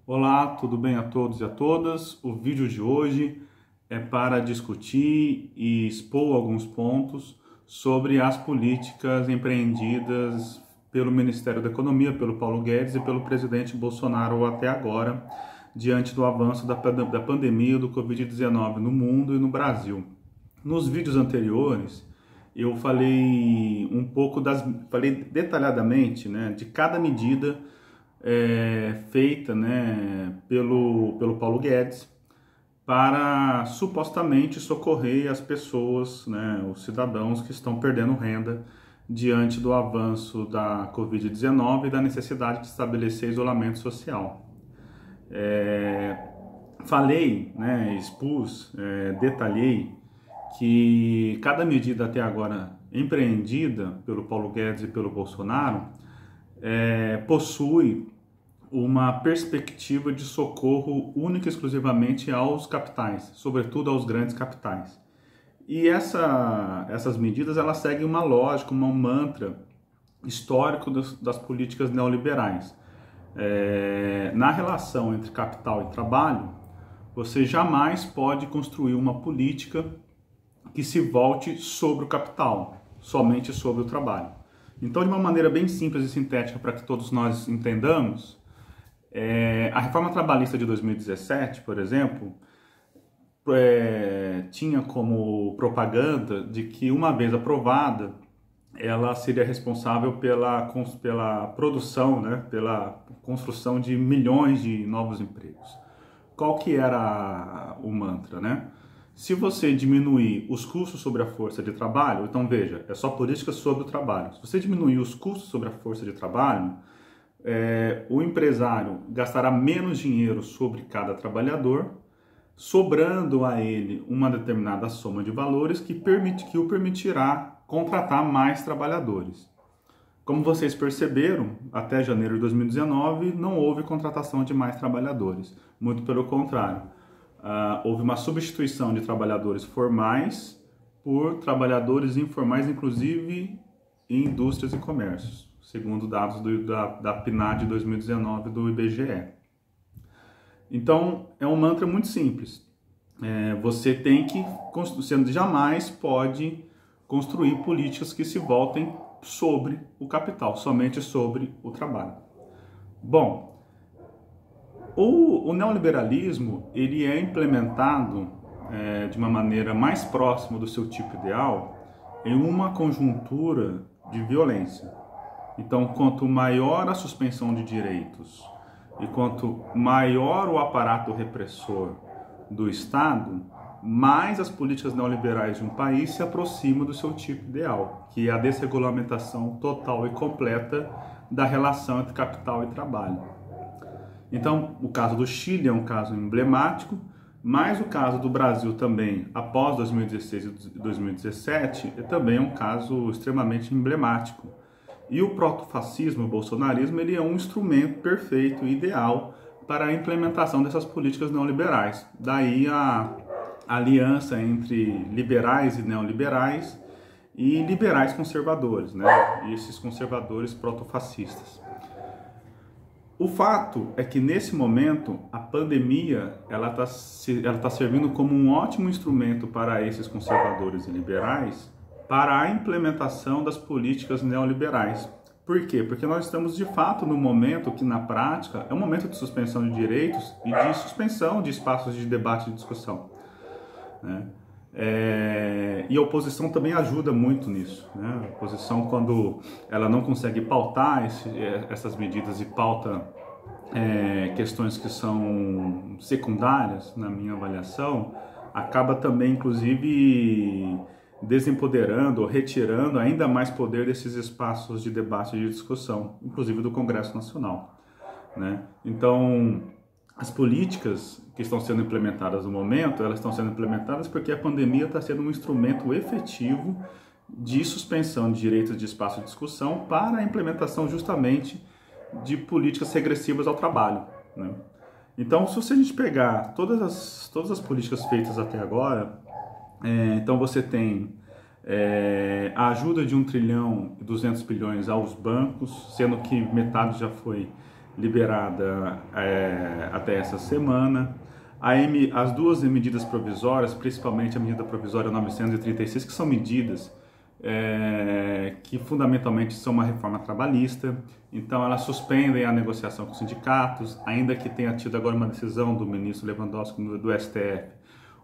Olá, tudo bem a todos e a todas? O vídeo de hoje é para discutir e expor alguns pontos sobre as políticas empreendidas pelo Ministério da Economia, pelo Paulo Guedes e pelo presidente Bolsonaro até agora, diante do avanço da pandemia do Covid-19 no mundo e no Brasil. Nos vídeos anteriores, eu falei falei detalhadamente, né, de cada medida feita, né, pelo Paulo Guedes para supostamente socorrer as pessoas, né, os cidadãos que estão perdendo renda diante do avanço da Covid-19 e da necessidade de estabelecer isolamento social. Falei, né, expus, detalhei que cada medida até agora empreendida pelo Paulo Guedes e pelo Bolsonaro possui uma perspectiva de socorro única e exclusivamente aos capitais, sobretudo aos grandes capitais. E essas medidas elas seguem uma lógica, um mantra histórico das políticas neoliberais. Na relação entre capital e trabalho, você jamais pode construir uma política que se volte sobre o capital, somente sobre o trabalho. Então, de uma maneira bem simples e sintética para que todos nós entendamos, a reforma trabalhista de 2017, por exemplo, tinha como propaganda de que, uma vez aprovada, ela seria responsável pela produção, né, pela construção de milhões de novos empregos. Qual que era o mantra, né? Se você diminuir os custos sobre a força de trabalho, então veja, é só política sobre o trabalho. Se você diminuir os custos sobre a força de trabalho, o empresário gastará menos dinheiro sobre cada trabalhador, sobrando a ele uma determinada soma de valores que o permitirá contratar mais trabalhadores. Como vocês perceberam, até janeiro de 2019 não houve contratação de mais trabalhadores, muito pelo contrário. Houve uma substituição de trabalhadores formais por trabalhadores informais, inclusive em indústrias e comércios, segundo dados da PNAD de 2019 do IBGE. Então, é um mantra muito simples. Você jamais pode construir políticas que se voltem sobre o capital, somente sobre o trabalho. Bom, o neoliberalismo ele é implementado de uma maneira mais próxima do seu tipo ideal em uma conjuntura de violência. Então, quanto maior a suspensão de direitos e quanto maior o aparato repressor do Estado, mais as políticas neoliberais de um país se aproximam do seu tipo ideal, que é a desregulamentação total e completa da relação entre capital e trabalho. Então, o caso do Chile é um caso emblemático, mas o caso do Brasil também, após 2016 e 2017, também é um caso extremamente emblemático. E o protofascismo, o bolsonarismo, ele é um instrumento perfeito e ideal para a implementação dessas políticas neoliberais. Daí a aliança entre liberais e neoliberais e liberais conservadores, né? E esses conservadores protofascistas. O fato é que, nesse momento, a pandemia ela tá servindo como um ótimo instrumento para esses conservadores e liberais para a implementação das políticas neoliberais. Por quê? Porque nós estamos, de fato, no momento que, na prática, é um momento de suspensão de direitos e de suspensão de espaços de debate e discussão, né? E a oposição também ajuda muito nisso, né? A oposição, quando ela não consegue pautar essas medidas e pauta questões que são secundárias, na minha avaliação, acaba também, inclusive, desempoderando ou retirando ainda mais poder desses espaços de debate e de discussão, inclusive do Congresso Nacional, né? Então, as políticas que estão sendo implementadas no momento, elas estão sendo implementadas porque a pandemia está sendo um instrumento efetivo de suspensão de direitos de espaço de discussão para a implementação justamente de políticas regressivas ao trabalho, né? Então, se a gente pegar todas as políticas feitas até agora, então você tem a ajuda de 1 trilhão e 200 bilhões aos bancos, sendo que metade já foi liberada até essa semana. As duas medidas provisórias, principalmente a medida provisória 936, que são medidas que fundamentalmente são uma reforma trabalhista, então elas suspendem a negociação com os sindicatos, ainda que tenha tido agora uma decisão do ministro Lewandowski do STF,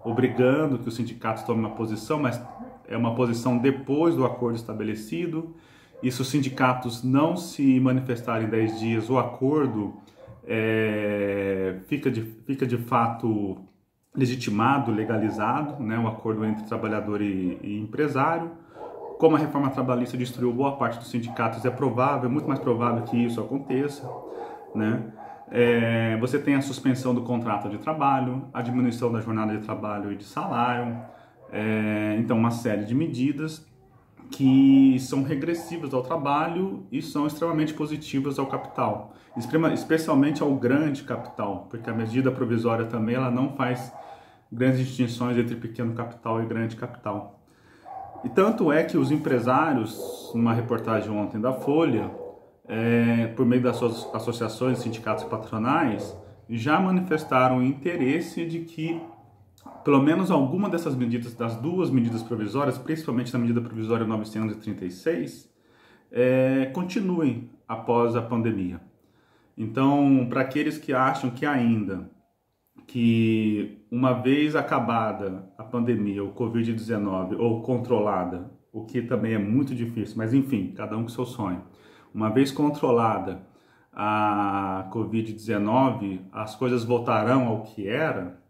obrigando que os sindicatos tomem uma posição, mas é uma posição depois do acordo estabelecido, e se os sindicatos não se manifestarem em 10 dias, o acordo fica de fato legitimado, legalizado, né, o acordo entre trabalhador e empresário. Como a reforma trabalhista destruiu boa parte dos sindicatos, é muito mais provável que isso aconteça, né? Você tem a suspensão do contrato de trabalho, a diminuição da jornada de trabalho e de salário, então uma série de medidas que são regressivas ao trabalho e são extremamente positivas ao capital, especialmente ao grande capital, porque a medida provisória também ela não faz grandes distinções entre pequeno capital e grande capital. E tanto é que os empresários, numa reportagem ontem da Folha, por meio das suas associações, sindicatos e patronais, já manifestaram o interesse de que pelo menos alguma dessas medidas, das duas medidas provisórias, principalmente na medida provisória 936, continuem após a pandemia. Então, para aqueles que acham que uma vez acabada a pandemia, o Covid-19, ou controlada, o que também é muito difícil, mas enfim, cada um com seu sonho. Uma vez controlada a Covid-19, as coisas voltarão ao que era,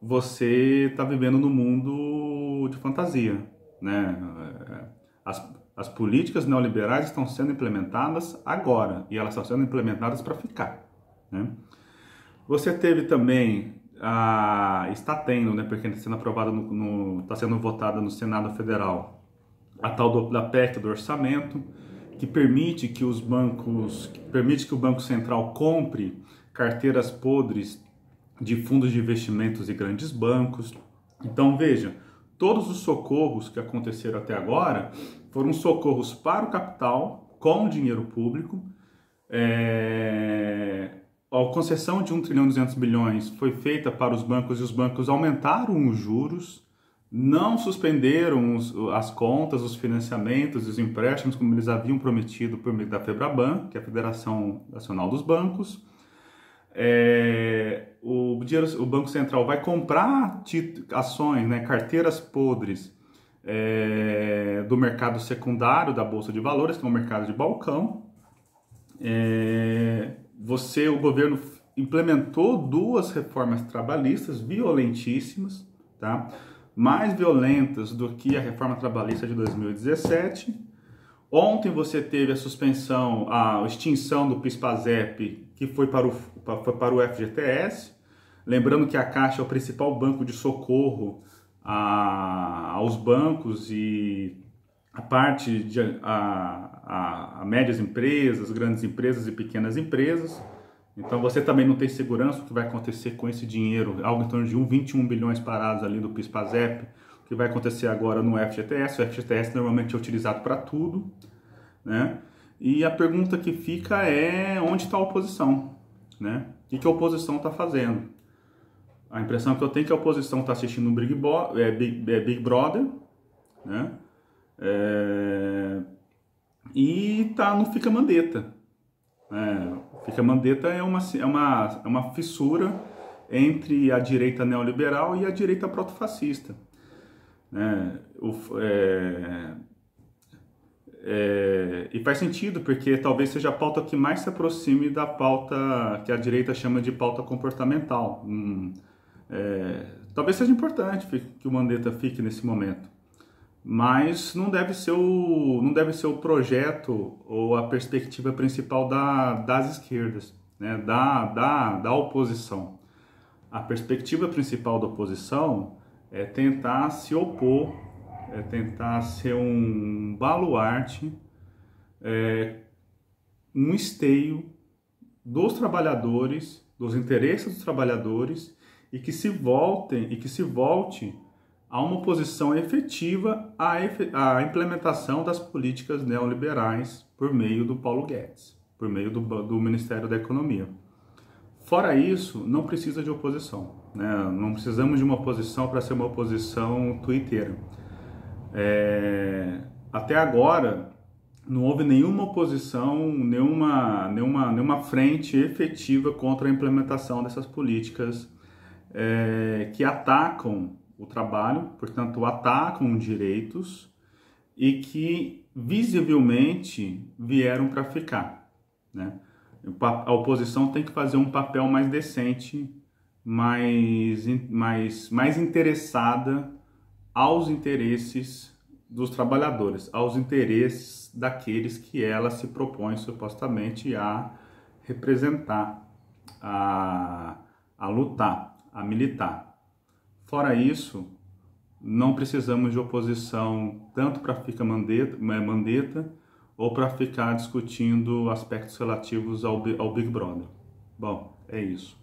você está vivendo num mundo de fantasia, né? As políticas neoliberais estão sendo implementadas agora, e elas estão sendo implementadas para ficar, né? Você teve também, está tendo, né, porque está sendo aprovada, está sendo votada no Senado Federal, a tal da PEC do orçamento, que permite que o Banco Central compre carteiras podres de fundos de investimentos e grandes bancos. Então veja, todos os socorros que aconteceram até agora foram socorros para o capital com dinheiro público. A concessão de 1 trilhão e 200 bilhões foi feita para os bancos e os bancos aumentaram os juros, não suspenderam as contas, os financiamentos e os empréstimos como eles haviam prometido por meio da FEBRABAN, que é a Federação Nacional dos Bancos. O Banco Central vai comprar ações, né, carteiras podres do mercado secundário da Bolsa de Valores, que é um mercado de balcão. O governo implementou duas reformas trabalhistas violentíssimas, tá? Mais violentas do que a reforma trabalhista de 2017. Ontem você teve a extinção do PIS/PASEP, que foi para o FGTS. Lembrando que a Caixa é o principal banco de socorro aos bancos e a médias empresas, grandes empresas e pequenas empresas. Então você também não tem segurança do que vai acontecer com esse dinheiro, algo em torno de 21 bilhões parados ali do PIS/PASEP, o que vai acontecer agora no FGTS. O FGTS normalmente é utilizado para tudo, né? E a pergunta que fica é onde está a oposição, né? O que a oposição está fazendo? A impressão que eu tenho é que a oposição está assistindo um Big Brother, né? E não fica mandeta. Fica mandeta é uma fissura entre a direita neoliberal e a direita protofascista, né? E faz sentido, porque talvez seja a pauta que mais se aproxime da pauta que a direita chama de pauta comportamental. Talvez seja importante que o Mandetta fique nesse momento, mas não deve ser o projeto ou a perspectiva principal das esquerdas, né? da oposição. A perspectiva principal da oposição é tentar se opor, é tentar ser um baluarte, um esteio dos trabalhadores, dos interesses dos trabalhadores, e que se volte a uma oposição efetiva à implementação das políticas neoliberais por meio do Paulo Guedes. por meio do Ministério da Economia. Fora isso, não precisa de oposição, né? Não precisamos de uma oposição para ser uma oposição twitteira. Até agora, não houve nenhuma oposição, nenhuma frente efetiva contra a implementação dessas políticas que atacam o trabalho, portanto, atacam direitos e que visivelmente vieram para ficar, né? A oposição tem que fazer um papel mais decente, mais interessada aos interesses dos trabalhadores, aos interesses daqueles que ela se propõe supostamente a representar, a lutar, a militar. Fora isso, não precisamos de oposição tanto para ficar mandeta ou para ficar discutindo aspectos relativos ao Big Brother. Bom, é isso.